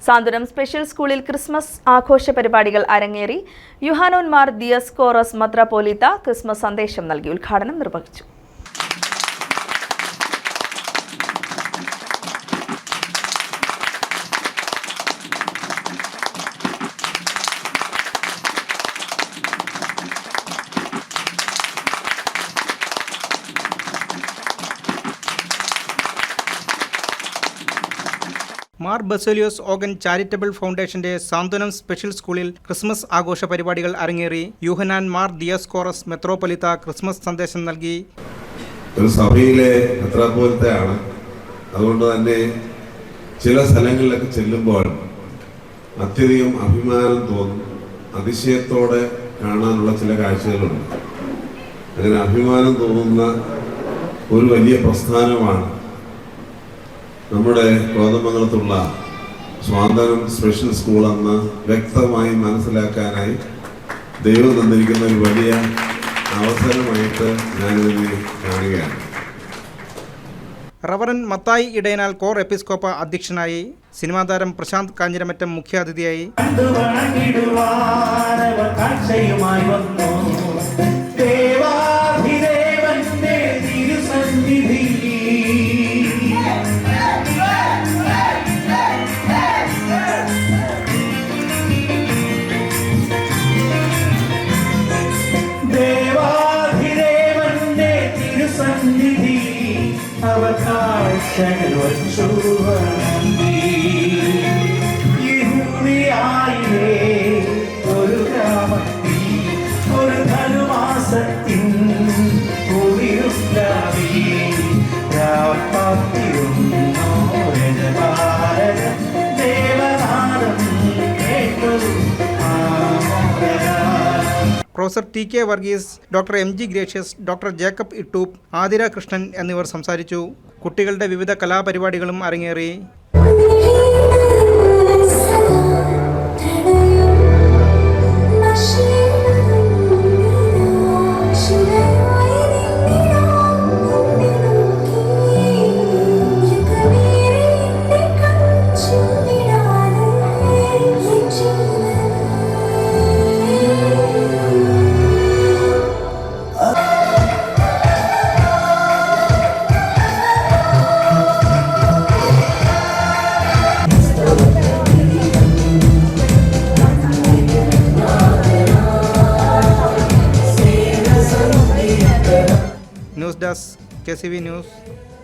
സാന്ത്വനം special സ്കൂളിൽ Christmas ആഘോഷ പരിപാടികൾ അരങ്ങേറി. യുഹാനോൻ മാർ ദിയസ്കോറസ് മെത്രാപ്പോലീത്ത ക്രിസ്മസ് സന്ദേശം നൽകി ഉദ്ഘാടനം നിർവഹിച്ചു. മാർ ബസേലിയോസ് ഓഗൻ ചാരിറ്റബിൾ ഫൗണ്ടേഷന്റെ സാന്ത്വനം സ്പെഷ്യൽ സ്കൂളിൽ ക്രിസ്മസ് ആഘോഷ പരിപാടികൾ അരങ്ങേറി. യുഹനാൻ മാർ ദിയസ്കോറസ് മെത്രാപ്പോലീത്ത ക്രിസ്മസ് സന്ദേശം നൽകി. ഒരു സഭയിലെ മെത്രാപ്പോലീത്തയാണ്. അതുകൊണ്ട് തന്നെ ചില സ്ഥലങ്ങളിലൊക്കെ ചെല്ലുമ്പോൾ അത്യധികം അഭിമാനം തോന്നും. അതിശയത്തോടെ കാണാനുള്ള ചില കാഴ്ചകളുണ്ട്. അങ്ങനെ അഭിമാനം തോന്നുന്ന ഒരു വലിയ പ്രസ്ഥാനമാണ് നമ്മുടെ കോതമംഗലത്തുള്ള സാന്ത്വനം സ്പെഷ്യൽ സ്കൂൾ എന്ന് വ്യക്തമായി മനസ്സിലാക്കാനായി ദൈവം തന്നിരിക്കുന്ന ഒരു വലിയ അവസരമായിട്ട് ഞാനിതിനെ കാണുകയാണ്. റവറൻ മത്തായി ഇടയനാൽ കോർ എപ്പിസ്കോപ്പ അധ്യക്ഷനായി. സിനിമാ താരം പ്രശാന്ത് കാഞ്ഞിരമറ്റം മുഖ്യാതിഥിയായി. ഒരു ഗ്രാമത്തിൽ ഒരു ധനുമാസത്തിൻ professor T K Varghese, doctor M G Gracious, doctor Jacob Ittoop, Athira Krishnan എന്നിവർ സംസാരിച്ചു. കുട്ടികളുടെ വിവിധ കലാപരിപാടികളും അരങ്ങേറി. News desk KCV news.